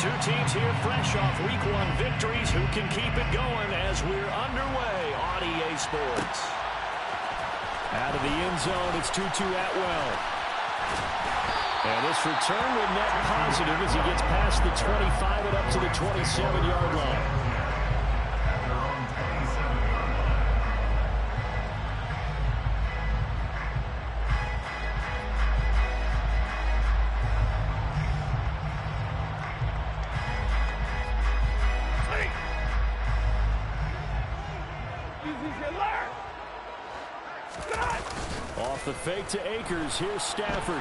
Two teams here fresh off Week 1 victories. Who can keep it going as we're underway on EA Sports? Out of the end zone, it's 2-2 Atwell. And this return will net positive as he gets past the 25 and up to the 27-yard line. Off the fake to Akers. Here's Stafford.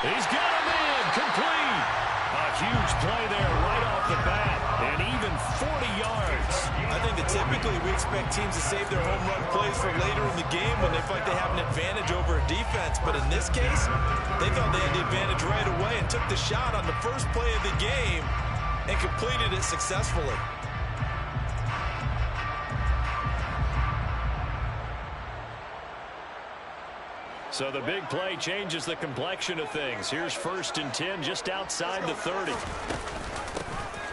He's got him in. Complete. A huge play there right off the bat. And even 40 yards. I think that typically we expect teams to save their home run plays for later in the game when they feel like they have an advantage over a defense. But in this case, they thought they had the advantage right away and took the shot on the first play of the game and completed it successfully. So the big play changes the complexion of things. Here's 1st and 10 just outside the 30.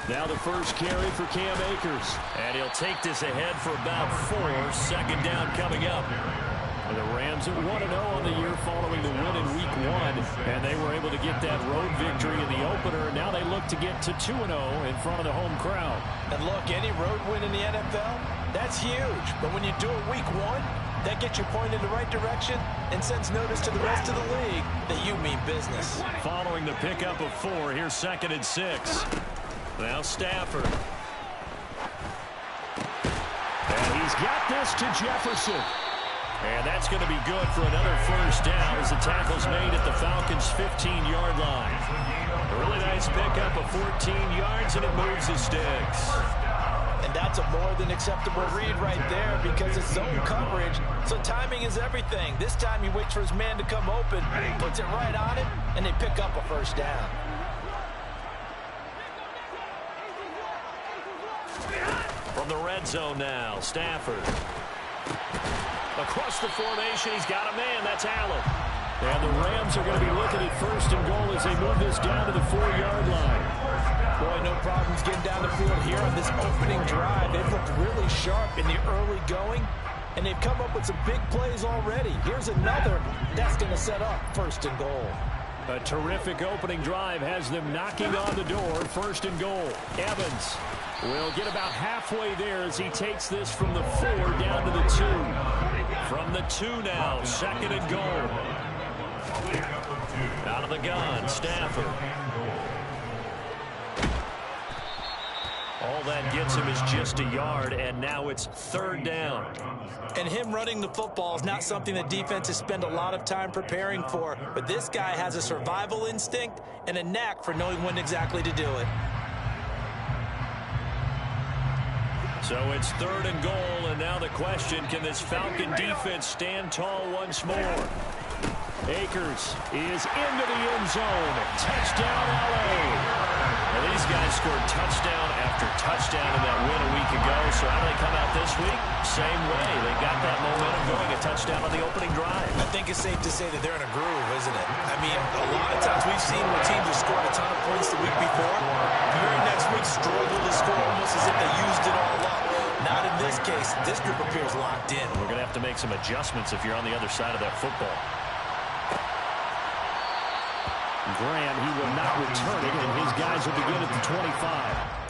Now the first carry for Cam Akers. And he'll take this ahead for about 4. 2nd down coming up. And the Rams at 1-0 on the year following the win in Week 1. And they were able to get that road victory in the opener. And now they look to get to 2-0 in front of the home crowd. And look, any road win in the NFL, that's huge. But when you do it Week 1, that gets you pointed in the right direction and sends notice to the rest of the league that you mean business. Following the pickup of 4, here's 2nd and 6. Now Stafford. And he's got this to Jefferson. And that's going to be good for another first down as the tackle's made at the Falcons' 15-yard line. A really nice pickup of 14 yards, and it moves the sticks. And that's a more than acceptable read right there because it's zone coverage, so timing is everything. This time he waits for his man to come open, puts it right on him, and they pick up a first down. From the red zone now, Stafford. Across the formation, he's got a man. That's Allen. And the Rams are going to be looking at 1st and goal as they move this down to the 4-yard line. Boy, no problems getting down the field here on this opening drive. They've looked really sharp in the early going, and they've come up with some big plays already. Here's another that's going to set up 1st and goal. A terrific opening drive has them knocking on the door. 1st and goal. Evans will get about halfway there as he takes this from the 4 down to the 2. From the 2 now, 2nd and goal. Out of the gun, Stafford. All that gets him is just a yard, and now it's 3rd down. And him running the football is not something that defenses spend a lot of time preparing for, but this guy has a survival instinct and a knack for knowing when exactly to do it. So it's 3rd and goal, and now the question, can this Falcon defense stand tall once more? Akers is into the end zone. Touchdown, L.A. Well, these guys scored touchdown after touchdown in that win a week ago. So how do they come out this week? Same way. They got that momentum going, a touchdown on the opening drive. I think it's safe to say that they're in a groove, isn't it? I mean, a lot of times we've seen where teams have scored a ton of points the week before. The very next week struggled to score almost as if they used it all up. Not in this case. This group appears locked in. We're going to have to make some adjustments if you're on the other side of that football. Graham, he will not return it, and his guys will begin at the 25.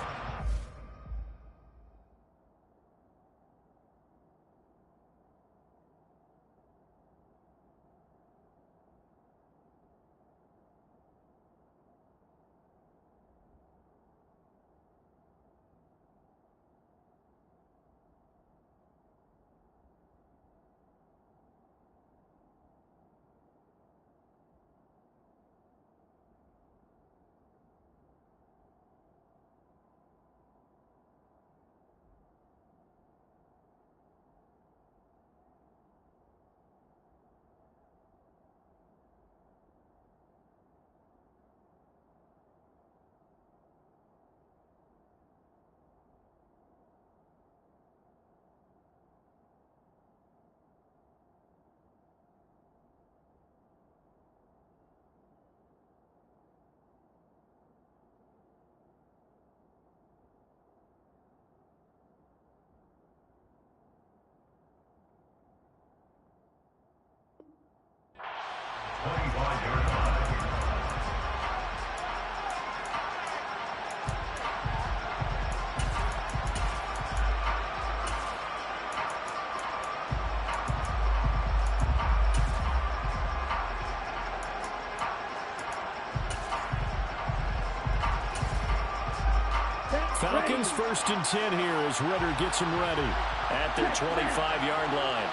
Falcons 1st and 10 here as Ritter gets them ready at their 25-yard line.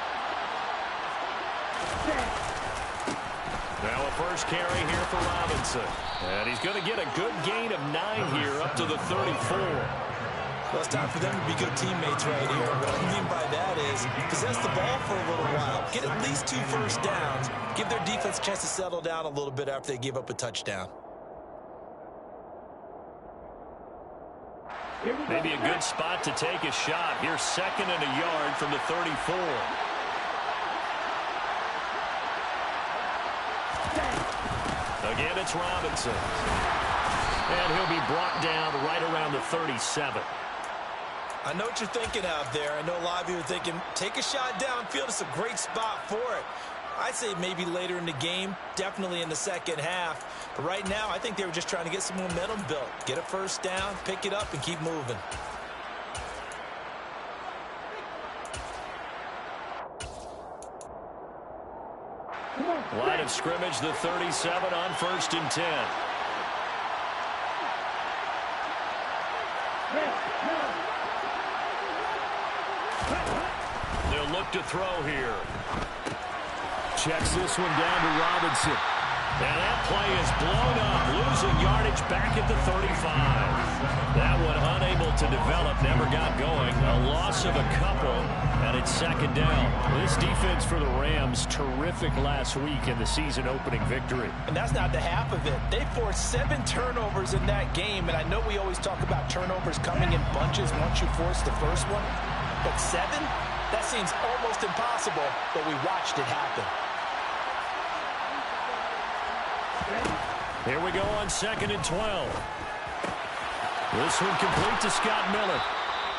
Now a first carry here for Robinson. And he's going to get a good gain of 9 here up to the 34. Well, it's time for them to be good teammates right here. What I mean by that is possess the ball for a little while. Get at least 2 first downs. Give their defense a chance to settle down a little bit after they give up a touchdown. Maybe a good spot to take a shot. Here's 2nd and a yard from the 34. Again, it's Robinson. And he'll be brought down right around the 37. I know what you're thinking out there. I know a lot of you are thinking, take a shot downfield. It's a great spot for it. I'd say maybe later in the game, definitely in the second half. But right now, I think they were just trying to get some momentum built. Get a first down, pick it up, and keep moving. Line of scrimmage, the 37 on 1st and 10. They'll look to throw here. Checks this one down to Robinson. And that play is blown up, losing yardage back at the 35. That one unable to develop, never got going. A loss of a couple, and it's 2nd down. This defense for the Rams, terrific last week in the season-opening victory. And that's not the half of it. They forced 7 turnovers in that game, and I know we always talk about turnovers coming in bunches once you force the first one. But 7? That seems almost impossible, but we watched it happen. Here we go on 2nd and 12. This one complete to Scott Miller.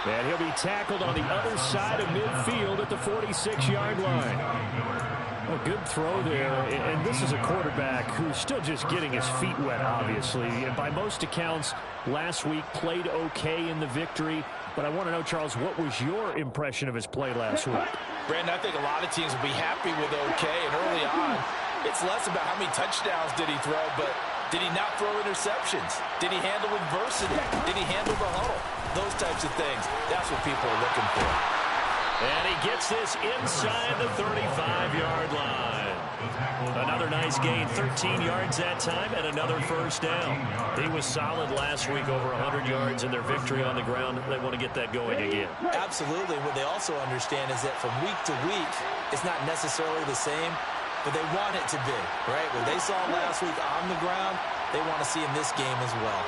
And he'll be tackled on the other side of midfield at the 46-yard line. A good throw there. And this is a quarterback who's still just getting his feet wet, obviously. And by most accounts, last week played okay in the victory. But I want to know, Charles, what was your impression of his play last week? Brandon, I think a lot of teams will be happy with okay. And early on, it's less about how many touchdowns did he throw, but did he not throw interceptions? Did he handle adversity? Did he handle the huddle? Those types of things. That's what people are looking for. And he gets this inside the 35-yard line. Another nice gain, 13 yards that time, and another first down. He was solid last week, over 100 yards in their victory on the ground. They want to get that going again. Absolutely. What they also understand is that from week to week, it's not necessarily the same, but they want it to be, right? What they saw last week on the ground, they want to see in this game as well.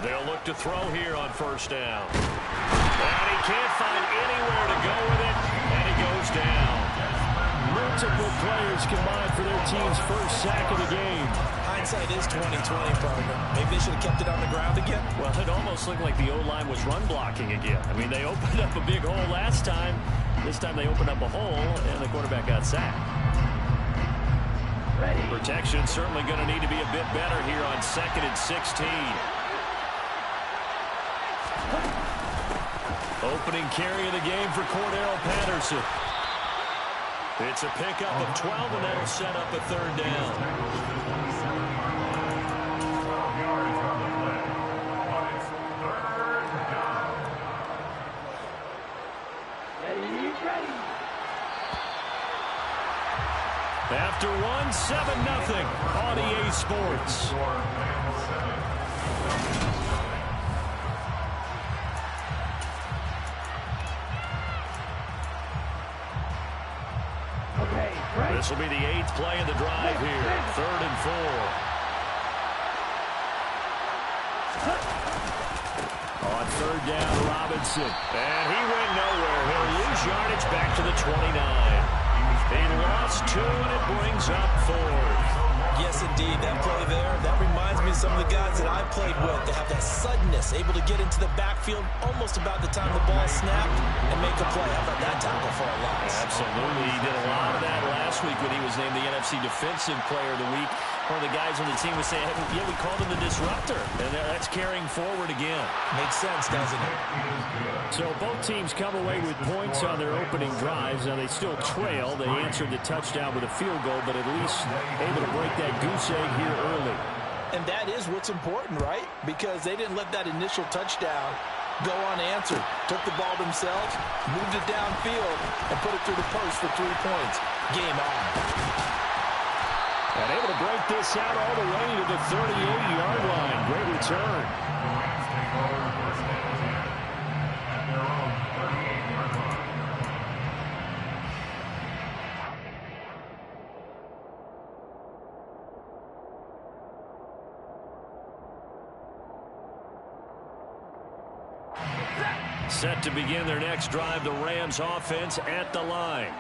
They'll look to throw here on first down. And he can't find anywhere to go with it, and he goes down. Multiple players combined for their team's first sack of the game. Hindsight is 20/20, partner. Maybe they should have kept it on the ground again. Well, it almost looked like the O-line was run blocking again. I mean, they opened up a big hole last time. This time they opened up a hole, and the quarterback got sacked. Protection certainly going to need to be a bit better here on 2nd and 16. Opening carry of the game for Cordero Patterson. It's a pickup of 12, and that'll set up a 3rd down. After one, 7-0 on EA Sports. This will be the 8th play of the drive here. 3rd and 4. On 3rd down, Robinson. And he went nowhere. He'll lose yardage back to the 29. He lost 2, and it brings up 4th. Yes, indeed. That play there, that reminds me of some of the guys that I played with. They have that suddenness, able to get into the backfield almost about the time the ball snapped and make a play. How about that tackle for a loss? Absolutely. He did a lot of that last week when he was named the NFC Defensive Player of the Week. One of the guys on the team was saying, hey, yeah, we called him the disruptor. And that's carrying forward again. Makes sense, doesn't it? So both teams come away with points on their opening drives. Now they still trail. They answered the touchdown with a field goal, but at least able to break that goose egg here early. And that is what's important, right? Because they didn't let that initial touchdown go unanswered. Took the ball themselves, moved it downfield, and put it through the post for 3 points. Game on. And able to break this out all the way to the 38-yard line. Great return. Set to begin their next drive, the Rams offense at the line.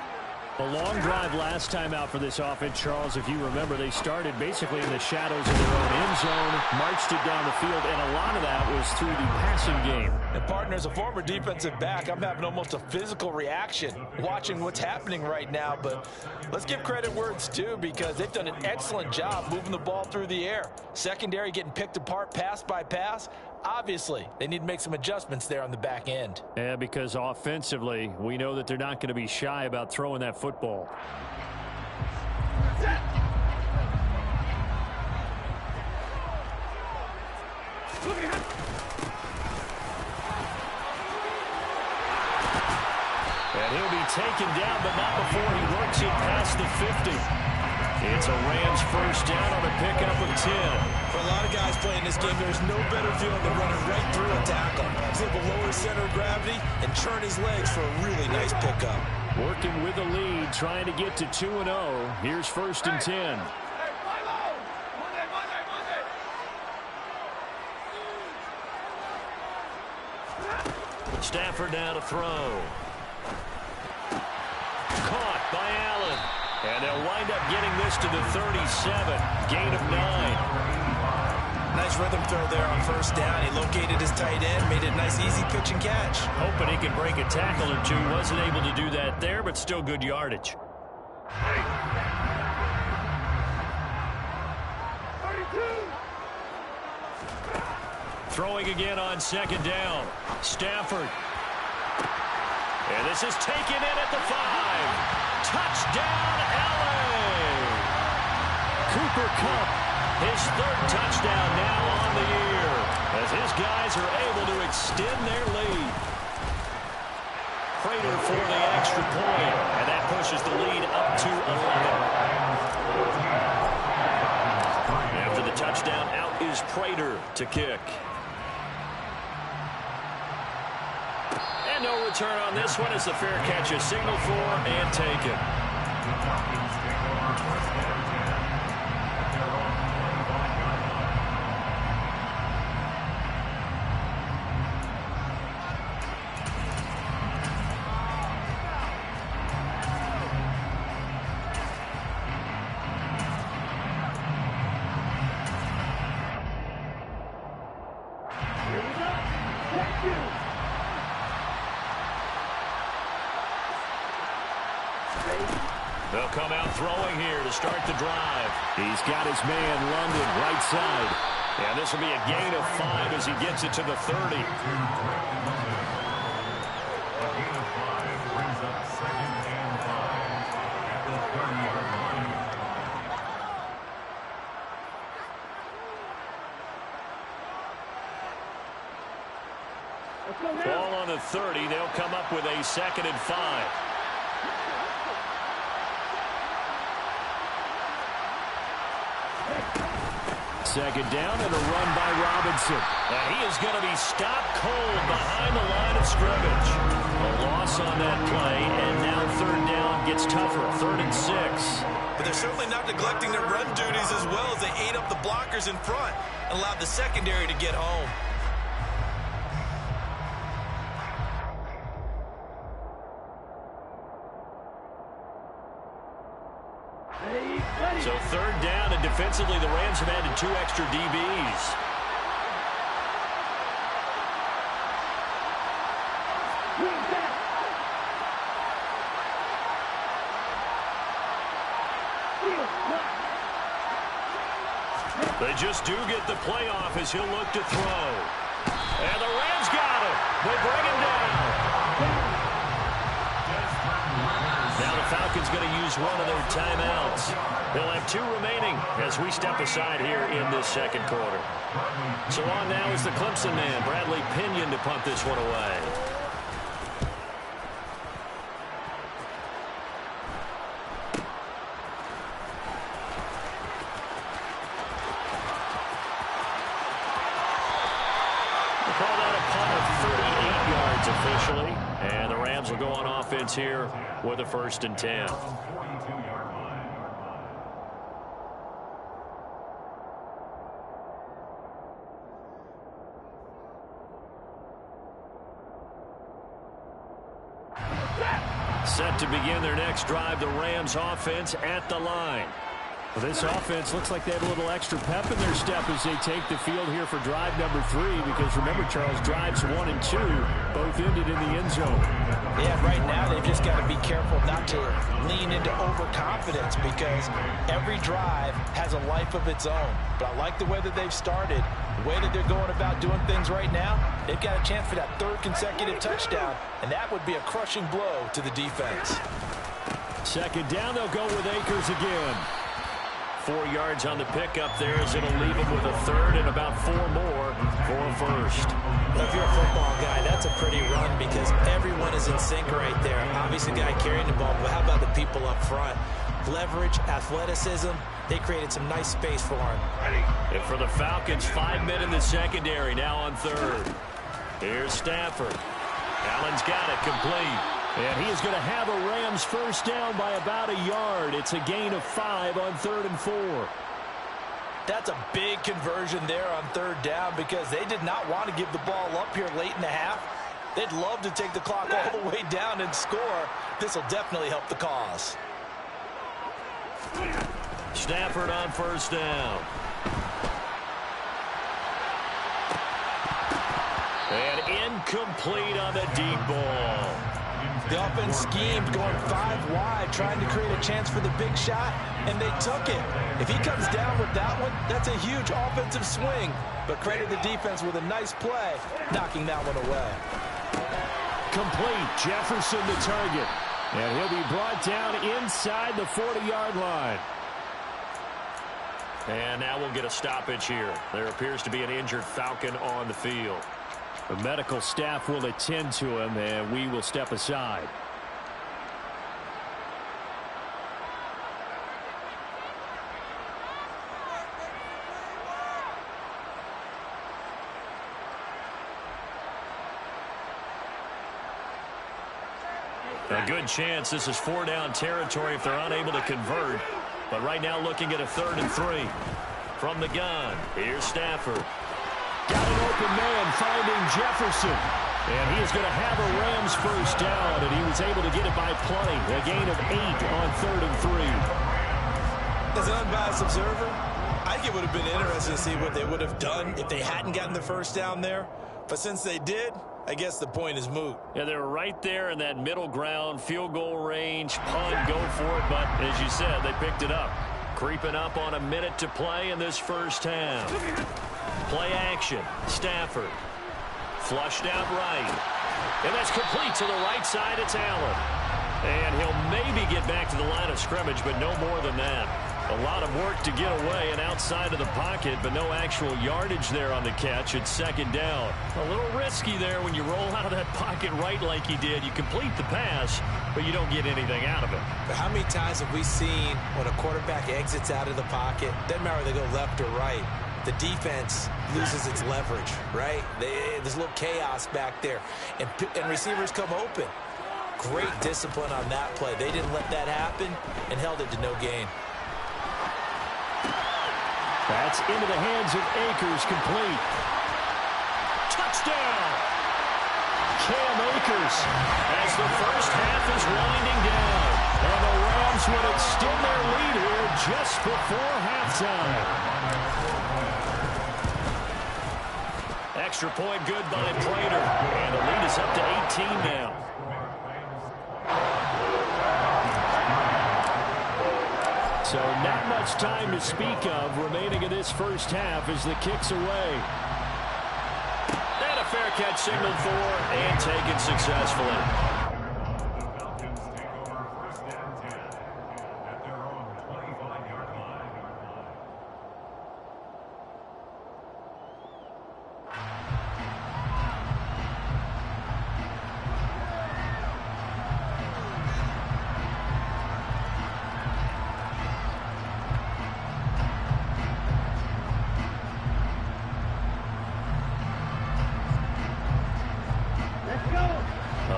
A long drive last time out for this offense, Charles. If you remember, they started basically in the shadows of their own end zone, marched it down the field, and a lot of that was through the passing game. And partner, as a former defensive back, I'm having almost a physical reaction watching what's happening right now. But let's give credit where it's due, because they've done an excellent job moving the ball through the air. Secondary getting picked apart pass by pass. Obviously, they need to make some adjustments there on the back end. Yeah, because offensively, we know that they're not going to be shy about throwing that football. And he'll be taken down, but not before he works it past the 50. It's a Rams first down on a pickup of 10. For a lot of guys playing this game, there's no better feeling than running right through a tackle. He's able to lower his center of gravity and churn his legs for a really nice pickup. Working with a lead, trying to get to 2-0. Here's first and 10. Stafford now to throw. Caught by Allen. And they'll wind up getting this to the 37. Gain of 9. Nice rhythm throw there on first down. He located his tight end, made it a nice easy pitch and catch. Hoping he could break a tackle or two. Wasn't able to do that there, but still good yardage. Throwing again on second down. Stafford. And this is taken in at the 5. Touchdown, LA! Cooper Kupp, his third touchdown now on the year, as his guys are able to extend their lead. Prater for the extra point, and that pushes the lead up to 11. After the touchdown, out is Prater to kick. And no return on this one as the fair catch is signaled for and taken. They'll come out throwing here to start the drive. He's got his man London right side. And this will be a gain of 5 as he gets it to the 30. Ball on the 30. They'll come up with a 2nd and 5. Second down and a run by Robinson. And he is going to be stopped cold behind the line of scrimmage. A loss on that play, and now third down gets tougher. 3rd and 6. But they're certainly not neglecting their run duties as well as they ate up the blockers in front and allowed the secondary to get home. So 3rd down, and defensively the Rams have added 2 extra DBs. They just do get the playoff as he'll look to throw. And the Rams got him. They bring him down. Now the Falcons going to use one of their timeouts. They'll have 2 remaining as we step aside here in this second quarter. So on now is the Clemson man, Bradley Pinion, to punt this one away. Officially, and the Rams will go on offense here with a 1st and 10. Set to begin their next drive, the Rams offense at the line. Well, this offense looks like they have a little extra pep in their step as they take the field here for drive number 3, because remember, Charles, drives 1 and 2 both ended in the end zone. Yeah, right now they've just got to be careful not to lean into overconfidence, because every drive has a life of its own. But I like the way that they've started, the way that they're going about doing things right now. They've got a chance for that 3rd consecutive touchdown, and that would be a crushing blow to the defense. 2nd down, they'll go with Akers again. 4 yards on the pickup there as it'll leave him with a 3rd and about 4 more for a 1st. If you're a football guy, that's a pretty run because everyone is in sync right there. Obviously, the guy carrying the ball, but how about the people up front? Leverage, athleticism, they created some nice space for him. And for the Falcons, 5 men in the secondary, now on 3rd. Here's Stafford. Allen's got it, complete. And he is going to have a Rams 1st down by about a yard. It's a gain of 5 on 3rd and 4. That's a big conversion there on 3rd down because they did not want to give the ball up here late in the half. They'd love to take the clock all the way down and score. This will definitely help the cause. Stafford on 1st down. And incomplete on the deep ball. The offense schemed going 5 wide, trying to create a chance for the big shot, and they took it. If he comes down with that one, that's a huge offensive swing. But credit the defense with a nice play, knocking that one away. Complete. Jefferson the target. And he'll be brought down inside the 40-yard line. And now we'll get a stoppage here. There appears to be an injured Falcon on the field. The medical staff will attend to him, and we will step aside. A good chance this is 4-down territory if they're unable to convert. But right now looking at a 3rd and 3. From the gun, here's Stafford. Got an open man finding Jefferson. And he is going to have a Rams 1st down, and he was able to get it by plenty. A gain of 8 on 3rd and 3. As an unbiased observer, I think it would have been interesting to see what they would have done if they hadn't gotten the 1st down there. But since they did, I guess the point is moot. Yeah, they were right there in that middle ground, field goal range, punt, go for it. But as you said, they picked it up. Creeping up on a minute to play in this 1st half. Play action. Stafford. Flushed out right. And that's complete to the right side. It's Allen. And he'll maybe get back to the line of scrimmage, but no more than that. A lot of work to get away and outside of the pocket, but no actual yardage there on the catch. It's 2nd down. A little risky there when you roll out of that pocket right like he did. You complete the pass, but you don't get anything out of it. But how many times have we seen when a quarterback exits out of the pocket, doesn't matter whether they go left or right, the defense loses its leverage, right? There's a little chaos back there, and receivers come open. Great discipline on that play. They didn't let that happen and held it to no gain. That's into the hands of Akers, complete. Touchdown! Cam Akers as the 1st half is winding down. And the Rams would extend their lead here just before halftime. Extra point good by Prater. And the lead is up to 18 now. So not much time to speak of remaining in this first half as the kick's away. And a fair catch signaled for and taken successfully.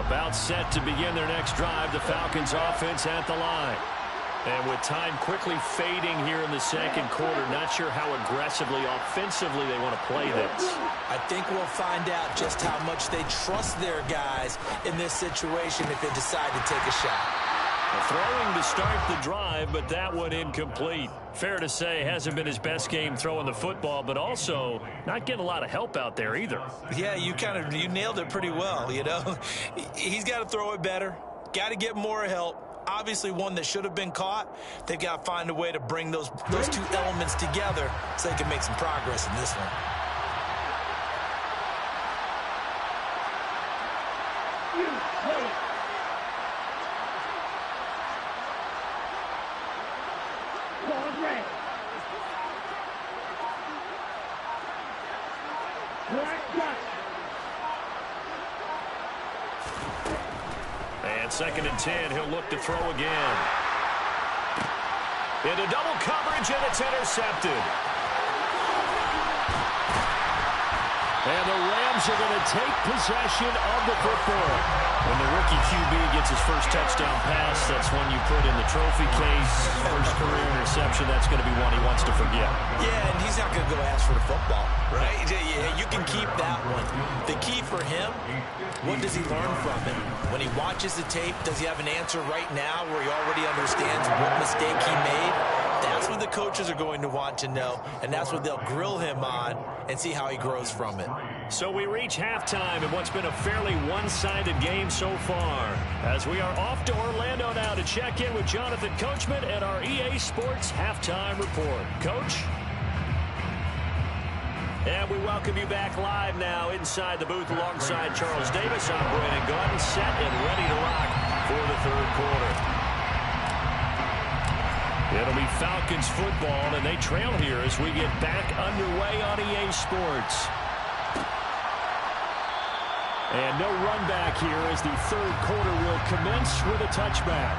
About set to begin their next drive, the Falcons offense at the line. And with time quickly fading here in the second quarter, not sure how aggressively, offensively they want to play this. I think we'll find out just how much they trust their guys in this situation if they decide to take a shot. Throwing to start the drive, but that one incomplete. Fair to say, hasn't been his best game throwing the football, but also not getting a lot of help out there either. Yeah, you nailed it pretty well, you know. He's got to throw it better, got to get more help. Obviously one that should have been caught. They've got to find a way to bring those two elements together so they can make some progress in this one. And 2nd and 10, he'll look to throw again. Into double coverage, and it's intercepted. And the Rams are going to take possession of the football. When the rookie QB gets his first touchdown pass, that's when you put in the trophy case. First career interception, that's going to be one he wants to forget. Yeah, and he's not going to go ask for the football, right? Yeah, you can keep that one. The key for him, what does he learn from it? When he watches the tape, does he have an answer right now where he already understands what mistake he made? That's what the coaches are going to want to know, and that's what they'll grill him on and see how he grows from it. So we reach halftime in what's been a fairly one-sided game so far, as we are off to Orlando now to check in with Jonathan Coachman and our EA Sports Halftime Report. Coach? And we welcome you back live now inside the booth alongside Charles Davis. I'm Brandon Gordon, set and ready to rock for the third quarter. It'll be Falcons football, and they trail here as we get back underway on EA Sports. And no run back here as the third quarter will commence with a touchback.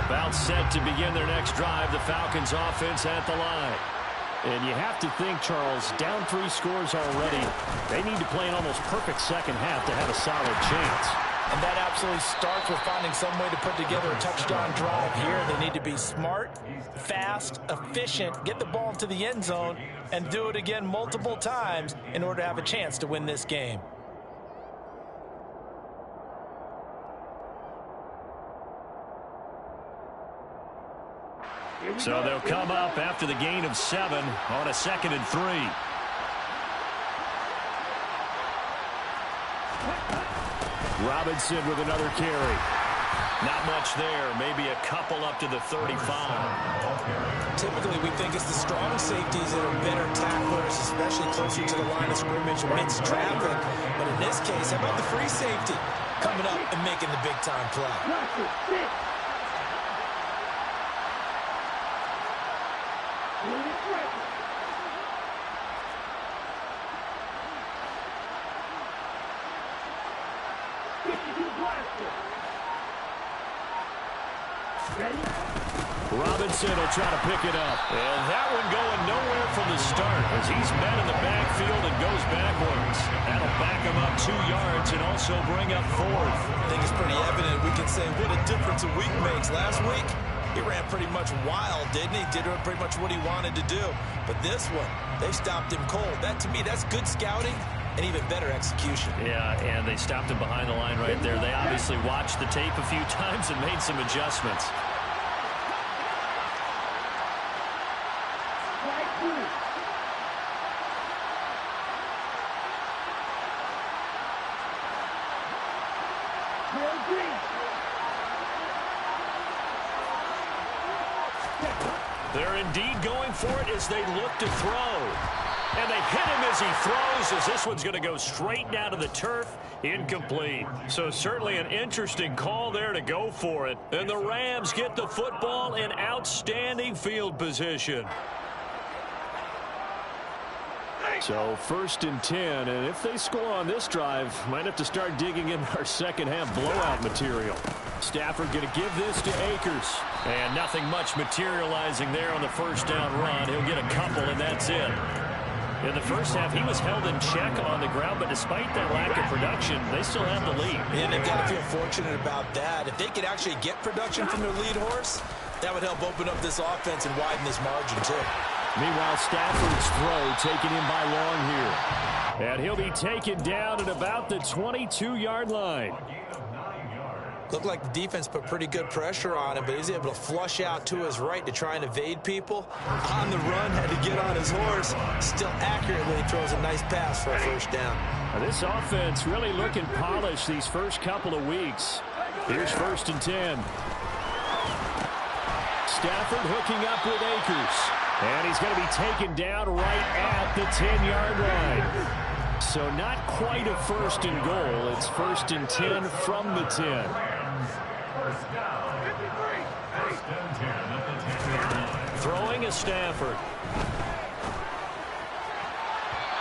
About set to begin their next drive, the Falcons offense at the line. And you have to think, Charles, down 3 scores already. They need to play an almost perfect second half to have a solid chance. And that absolutely starts with finding some way to put together a touchdown drive here. They need to be smart, fast, efficient, get the ball into the end zone, and do it again multiple times in order to have a chance to win this game. So they'll come up after the gain of 7 on a 2nd and 3. Robinson with another carry. Not much there. Maybe a couple up to the 35. Typically, we think it's the strong safeties that are better tacklers, especially closer to the line of scrimmage amidst traffic. But in this case, how about the free safety coming up and making the big-time play? Robinson will try to pick it up. And that one going nowhere from the start as he's met in the backfield and goes backwards. That'll back him up 2 yards and also bring up 4th. I think it's pretty evident. We can say what a difference a week makes. Last week, he ran pretty much wild, didn't he? Did pretty much what he wanted to do. But this one, they stopped him cold. That, to me, that's good scouting and even better execution. Yeah, and they stopped him behind the line right there. They obviously watched the tape a few times and made some adjustments. They're indeed going for it as they look to throw. And they hit him as he throws, as this one's going to go straight down to the turf. Incomplete. So certainly an interesting call there to go for it. And the Rams get the football in outstanding field position. So 1st and 10, and if they score on this drive, might have to start digging in our second half blowout material. Stafford going to give this to Akers. And nothing much materializing there on the first down run. He'll get a couple, and that's it. In the first half, he was held in check on the ground, but despite that lack of production, they still have the lead. And they've got to feel fortunate about that. If they could actually get production from their lead horse, that would help open up this offense and widen this margin, too. Meanwhile, Stafford's throw taken in by Long here. And he'll be taken down at about the 22-yard line. Looked like the defense put pretty good pressure on him, but he's able to flush out to his right to try and evade people. On the run, had to get on his horse. Still accurately throws a nice pass for a first down. Now this offense really looking polished these first couple of weeks. Here's 1st and 10. Stafford hooking up with Akers. And he's going to be taken down right at the 10-yard line. So not quite a 1st and goal. It's 1st and 10 from the 10. Throwing is Stafford.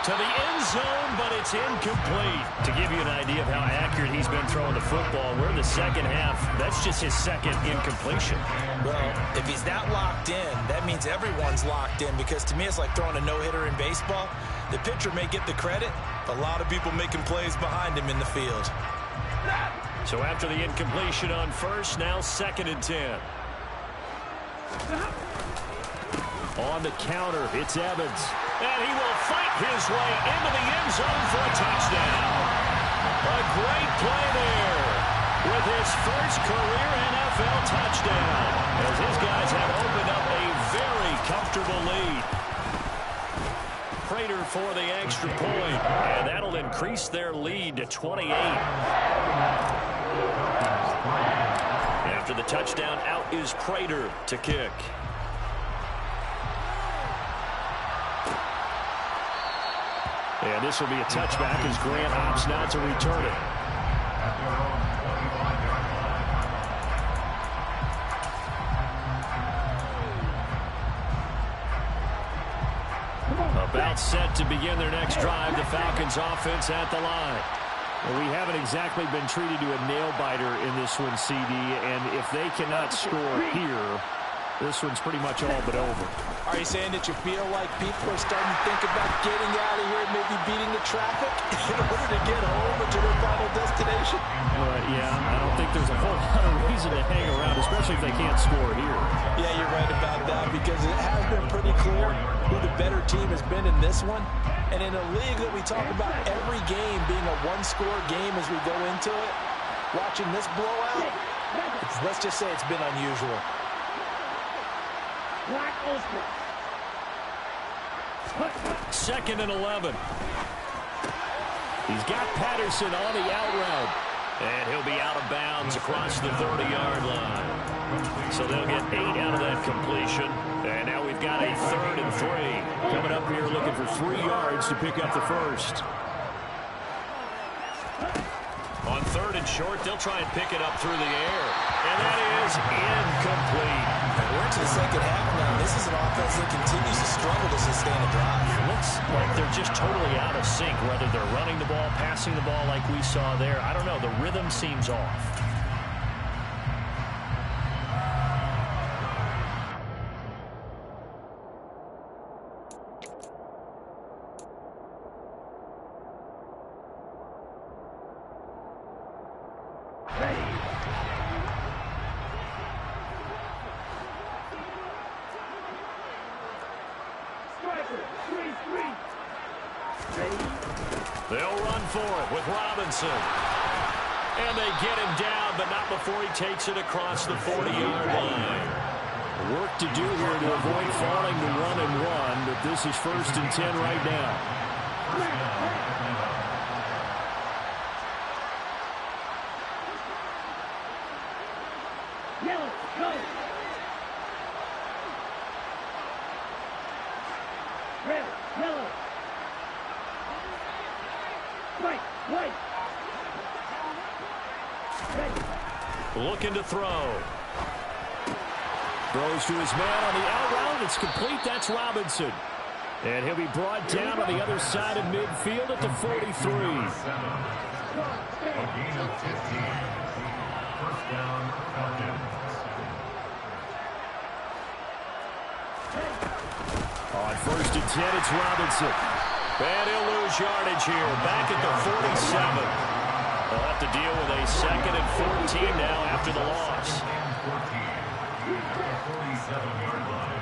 To the end zone, but it's incomplete. To give you an idea of how accurate he's been throwing the football, we're in the second half. That's just his second incompletion. Well, if he's that locked in, that means everyone's locked in, because to me it's like throwing a no-hitter in baseball. The pitcher may get the credit, but a lot of people making plays behind him in the field. So after the incompletion on first, now 2nd and 10. On the counter, it's Evans. And he will fight his way into the end zone for a touchdown. A great play there with his first career NFL touchdown, as his guys have opened up a very comfortable lead. Prater for the extra point, and that'll increase their lead to 28. After the touchdown, out is Prater to kick. And this will be a touchback as Grant opts not to return it. About set to begin their next drive, the Falcons offense at the line. Well, we haven't exactly been treated to a nail-biter in this one, CD, and if they cannot score here, this one's pretty much all but over. Are you saying that you feel like people are starting to think about getting out of here and maybe beating the traffic in order to get home or to their final destination? Yeah, I don't think there's a whole lot of reason to hang around, especially if they can't score here. Yeah, you're right about that, because it has been pretty clear who the better team has been in this one. And in a league that we talk about every game being a one-score game as we go into it, watching this blowout, let's just say it's been unusual. Second and 11. He's got Patterson on the out route. And he'll be out of bounds across the 30-yard line. So they'll get 8 out of that completion. And now we've got a 3rd and 3. Coming up here looking for 3 yards to pick up the first. On 3rd and short, they'll try and pick it up through the air. And that is incomplete. We're into the second half now. This is an offense that continues to struggle to sustain a drive. It looks like they're just totally out of sync, whether they're running the ball, passing the ball like we saw there. I don't know. The rhythm seems off. They'll run for it with Robinson. And they get him down, but not before he takes it across the 40-yard line. Work to do here to avoid falling to 1-1, but this is 1st and 10 right now. Looking to throw. Throws to his man on the out route. It's complete. That's Robinson. And he'll be brought down on the other side of midfield at the 43. A gain of 15. First down, Falcons. On 1st and 10, it's Robinson. And he'll lose yardage here. Back at the 47. They'll have to deal with a 2nd and 14 now after the loss. 47-yard line.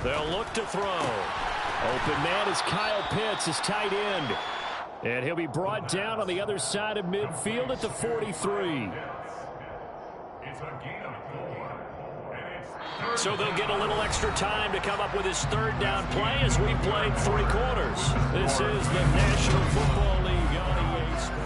They'll look to throw. Open man is Kyle Pitts, his tight end. And he'll be brought down on the other side of midfield at the 43. It's a gain of 4. So they'll get a little extra time to come up with his 3rd down play as we played 3 quarters. This is the National Football League on EA Sports.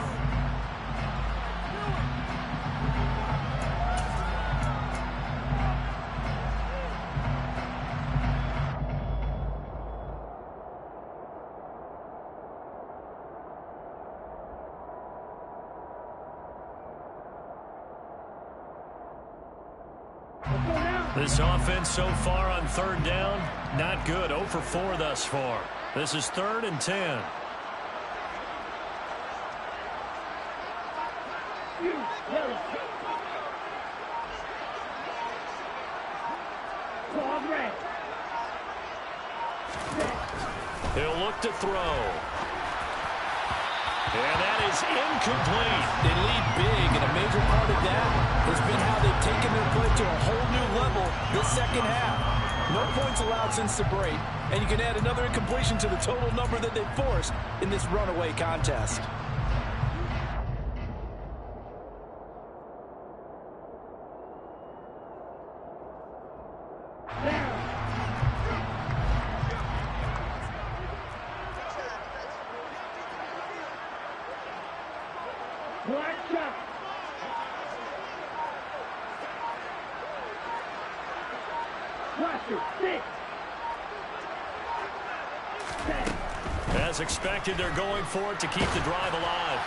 This offense so far on 3rd down, not good. 0 for 4 thus far. This is 3rd and 10. He'll look to throw. And that is incomplete. They lead big, and a major part of that has been how they've taken their play to a whole new level this 2nd half. No points allowed since the break, and you can add another incompletion to the total number that they've forced in this runaway contest. As expected, they're going for it to keep the drive alive.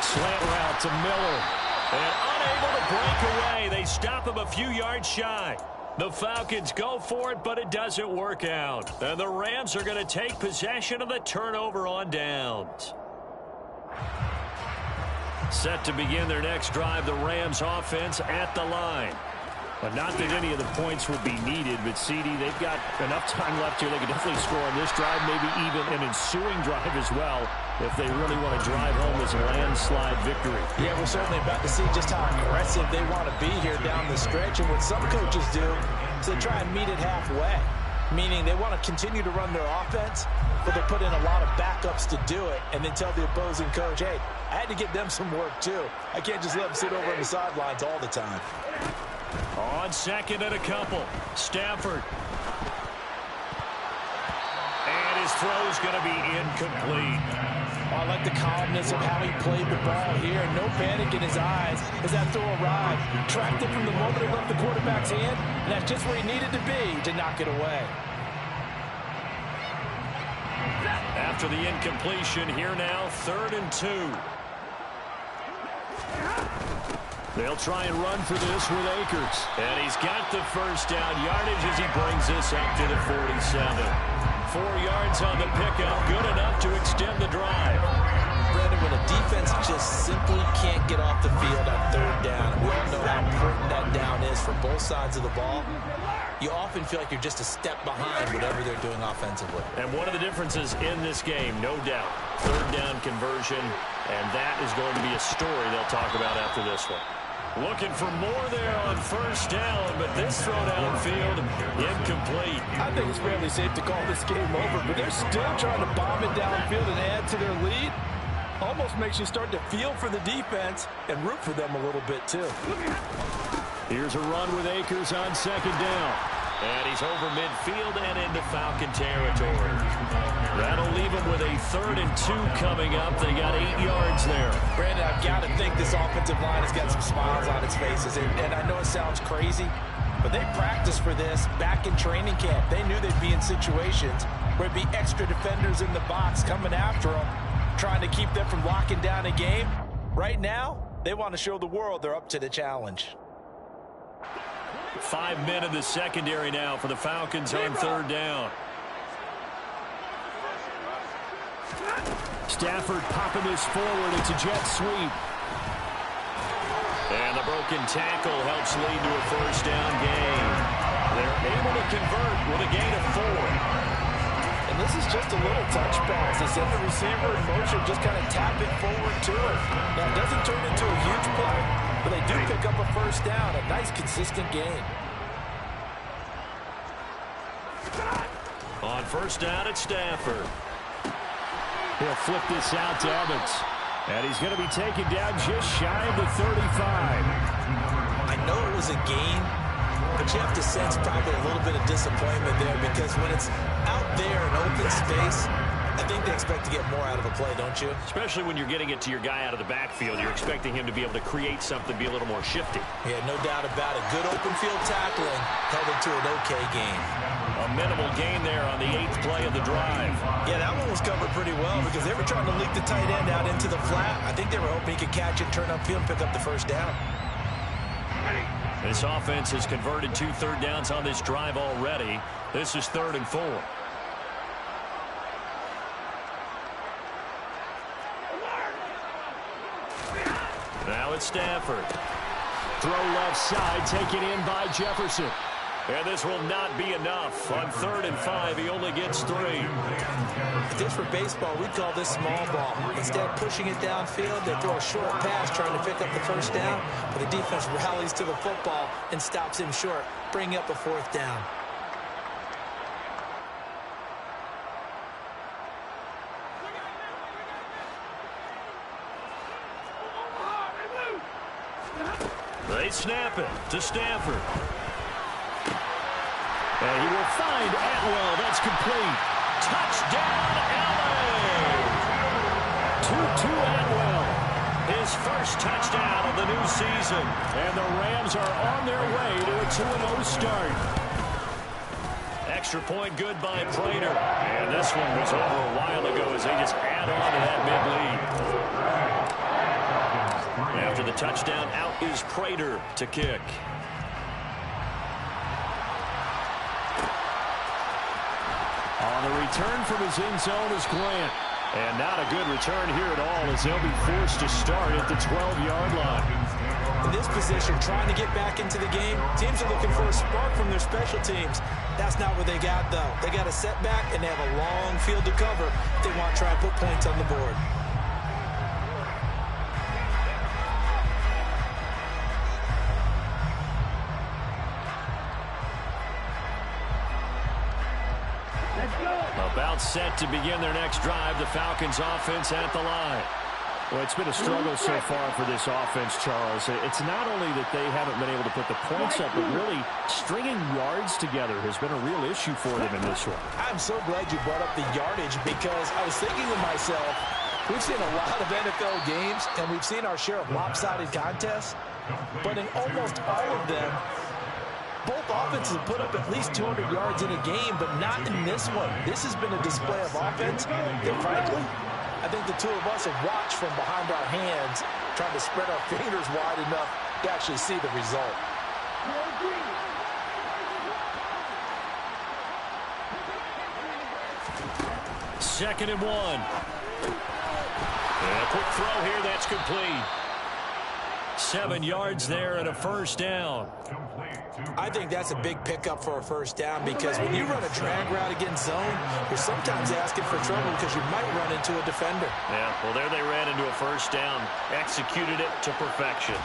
Slant route to Miller. And unable to break away. They stop him a few yards shy. The Falcons go for it, but it doesn't work out. And the Rams are going to take possession of the turnover on downs. Set to begin their next drive, the Rams offense at the line. But not that any of the points would be needed, but CD, they've got enough time left here. They can definitely score on this drive, maybe even an ensuing drive as well, if they really want to drive home this landslide victory. Yeah, we're certainly about to see just how aggressive they want to be here down the stretch. And what some coaches do is they try and meet it halfway, meaning they want to continue to run their offense, but they put in a lot of backups to do it, and then tell the opposing coach, hey, I had to get them some work too. I can't just let them sit over on the sidelines all the time. On 2nd and a couple, Stafford. And his throw's going to be incomplete. I like the calmness of how he played the ball here. No panic in his eyes as that throw arrived. Tracked it from the moment it left the quarterback's hand, and that's just where he needed to be to knock it away. After the incompletion, here now, 3rd and 2. They'll try and run for this with Akers. And he's got the first down yardage as he brings this up to the 47. 4 yards on the pickup, good enough to extend the drive. Brandon, when a defense just simply can't get off the field on 3rd down, we all know how important that down is for both sides of the ball. You often feel like you're just a step behind whatever they're doing offensively. And one of the differences in this game, no doubt, 3rd down conversion, and that is going to be a story they'll talk about after this one. Looking for more there on 1st down, but this throw downfield, incomplete. I think it's fairly safe to call this game over, but they're still trying to bomb it downfield and add to their lead. Almost makes you start to feel for the defense and root for them a little bit, too. Here's a run with Akers on 2nd down. And he's over midfield and into Falcon territory. That'll leave him with a 3rd and 2 coming up. They got 8 yards there. Brandon, I've got to think this offensive line has got some smiles on its faces. And I know it sounds crazy, but they practiced for this back in training camp. They knew they'd be in situations where there'd be extra defenders in the box coming after them, trying to keep them from locking down a game. Right now, they want to show the world they're up to the challenge. 5 men in the secondary now for the Falcons on 3rd down. Stafford popping this forward. It's a jet sweep. And the broken tackle helps lead to a 1st down gain. They're able to convert with a gain of 4. And this is just a little touch pass. They send the receiver in motion, just kind of tap it forward to it. Now, it doesn't turn into a huge play, but they do pick up a 1st down, a nice, consistent gain. On 1st down, it's Stafford. He'll flip this out to Evans. And he's going to be taken down just shy of the 35. I know it was a gain, but you have to sense probably a little bit of disappointment there because when it's out there in open space, I think they expect to get more out of a play, don't you? Especially when you're getting it to your guy out of the backfield. You're expecting him to be able to create something, be a little more shifty. Yeah, no doubt about it. Good open field tackling held into an okay gain. A minimal gain there on the 8th play of the drive. Yeah, that one was covered pretty well because they were trying to leak the tight end out into the flat. I think they were hoping he could catch it, turn upfield, and pick up the 1st down. This offense has converted 2 3rd downs on this drive already. This is 3rd and 4. Now it's Stafford. Throw left side, taken in by Jefferson. And this will not be enough. On 3rd and 5, he only gets 3. If this were baseball, we'd call this small ball. Instead of pushing it downfield, they throw a short pass trying to pick up the 1st down, but the defense rallies to the football and stops him short, bringing up a 4th down. They snap it to Stafford. And he will find Atwell. That's complete. Touchdown, LA! 2-2 Atwell. His 1st touchdown of the new season. And the Rams are on their way to a 2-0 start. Extra point good by Prater. And this one was over a while ago as they just add on to that big lead. After the touchdown, out is Prater to kick. On the return from his end zone is Grant. And not a good return here at all as they'll be forced to start at the 12-yard line. In this position, trying to get back into the game, teams are looking for a spark from their special teams. That's not what they got, though. They got a setback, and they have a long field to cover if they want to try and put points on the board. About set to begin their next drive. The Falcons offense at the line. Well, it's been a struggle so far for this offense, Charles. It's not only that they haven't been able to put the points up, but really stringing yards together has been a real issue for them in this one. I'm so glad you brought up the yardage because I was thinking to myself, we've seen a lot of NFL games, and we've seen our share of lopsided contests, but in almost all of them, both offenses have put up at least 200 yards in a game, but not in this one. This has been a display of offense that, frankly, I think the two of us have watched from behind our hands, trying to spread our fingers wide enough to actually see the result. Second and 1. And a quick throw here, that's complete. 7 yards there and a 1st down. I think that's a big pickup for a 1st down because when you run a drag route against zone, you're sometimes asking for trouble because you might run into a defender. Yeah, well, there they ran into a 1st down. Executed it to perfection.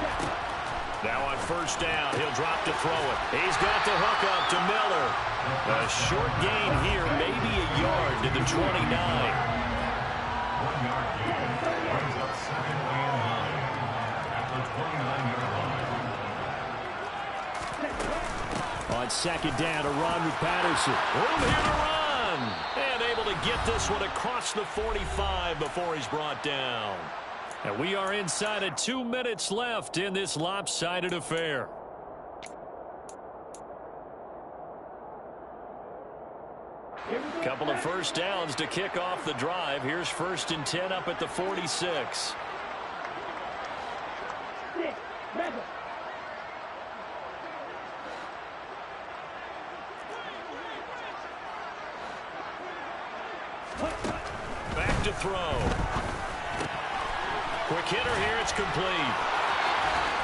Now on 1st down, he'll drop to throw it. He's got the hook up to Miller. A short gain here, maybe a yard to the 29. 1 yard gain. Brings up 2nd and 9 at the 29-yard line. On second down, a run with Patterson. Room here to run. And able to get this one across the 45 before he's brought down. And we are inside of 2 minutes left in this lopsided affair. Couple of first downs to kick off the drive. Here's 1st and 10 up at the 46. Back to throw. Quick hitter here. It's complete.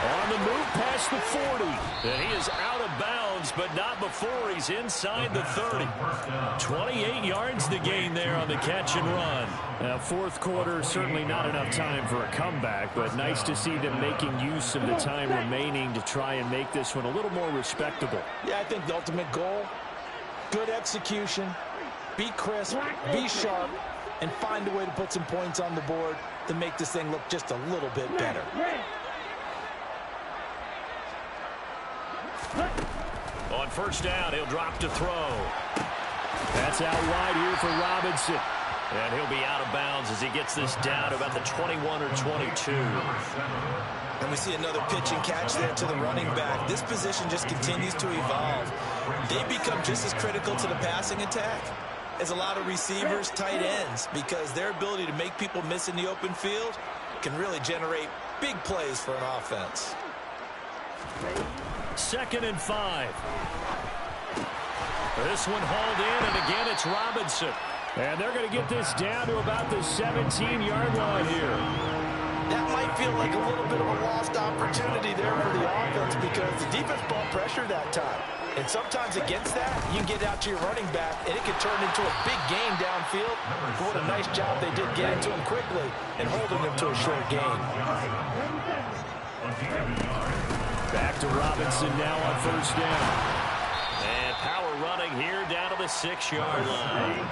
On the move past the 40. And he is out of bounds, but not before he's inside the 30. 28 yards to gain there on the catch and run. Now, fourth quarter, certainly not enough time for a comeback, but nice to see them making use of the time remaining to try and make this one a little more respectable. Yeah, I think the ultimate goal, good execution, be crisp, be sharp, and find a way to put some points on the board to make this thing look just a little bit better. On first down, he'll drop to throw. That's out wide here for Robinson. And he'll be out of bounds as he gets this down to about the 21 or 22. And we see another pitch and catch there to the running back. This position just continues to evolve. They become just as critical to the passing attack as a lot of receivers, tight ends, because their ability to make people miss in the open field can really generate big plays for an offense. 2nd and 5. This one hauled in, and again it's Robinson. And they're going to get this down to about the 17-yard line here. That might feel like a little bit of a lost opportunity there for the offense because the defense brought pressure that time. And sometimes against that, you can get out to your running back, and it can turn into a big gain downfield. But what a nice job they did getting to him quickly and holding him to a short gain. Back to Robinson now on first down. And power running here down to the 6-yard line.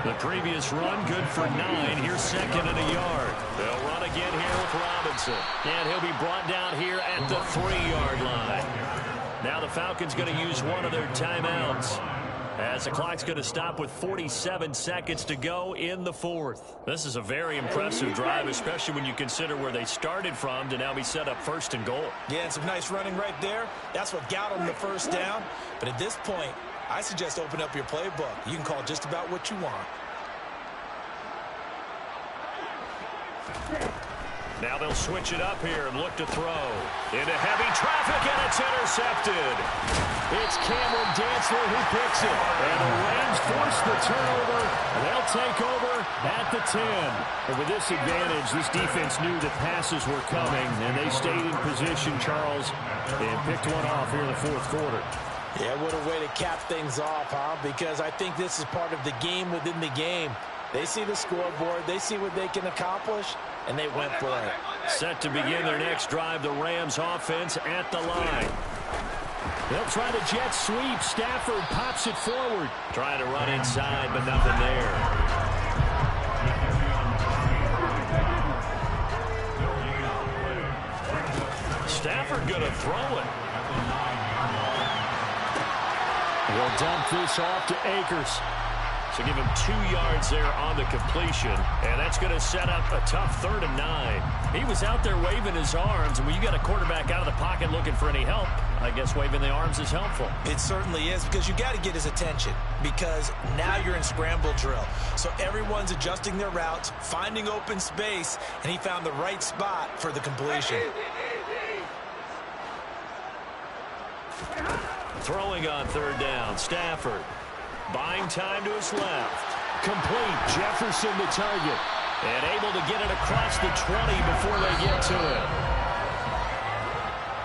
The previous run good for 9. Here's 2nd and a yard. They'll run again here with Robinson. And he'll be brought down here at the 3-yard line. Now the Falcons going to use one of their timeouts, as the clock's going to stop with 47 seconds to go in the 4th. This is a very impressive drive, especially when you consider where they started from to now be set up 1st and goal. Yeah, and some nice running right there. That's what got them the first down. But at this point, I suggest open up your playbook. You can call just about what you want. Now they'll switch it up here and look to throw. Into heavy traffic, and it's intercepted. It's Cameron Dantzler who picks it. And the Rams force the turnover. They'll take over at the 10. And with this advantage, this defense knew that passes were coming, and they stayed in position, Charles, and picked one off here in the 4th quarter. Yeah, what a way to cap things off, huh? Because I think this is part of the game within the game. They see the scoreboard, they see what they can accomplish, and they went for it. Set to begin their next drive, the Rams offense at the line. They'll try the jet sweep. Stafford pops it forward. Trying to run inside, but nothing there. Stafford going to throw it. We'll dump this off to Akers. So give him 2 yards there on the completion. And that's going to set up a tough 3rd and 9. He was out there waving his arms. And when you got a quarterback out of the pocket looking for any help, I guess waving the arms is helpful. It certainly is, because you got to get his attention, because now you're in scramble drill. So everyone's adjusting their routes, finding open space, and he found the right spot for the completion. Throwing on 3rd down, Stafford. Buying time to his left. Complete. Jefferson the target. And able to get it across the 20 before they get to it.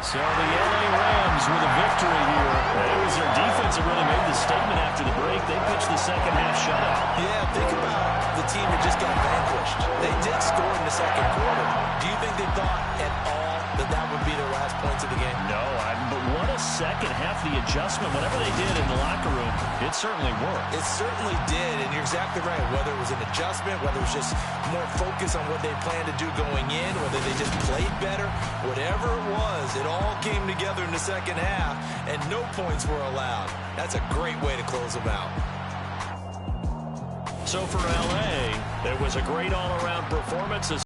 So the LA Rams with a victory here. It was their defense that really made the statement after the break. They pitched the second half shutout. Yeah, think about the team that just got vanquished. They did score in the 2nd quarter. Do you think they thought at all that that would be their last best points of the game. No, but what a second half. The adjustment, whatever they did in the locker room, it certainly worked. It certainly did, and you're exactly right. Whether it was an adjustment, whether it was just more focus on what they planned to do going in, whether they just played better, whatever it was, it all came together in the second half, and no points were allowed. That's a great way to close them out. So for L.A., it was a great all-around performance.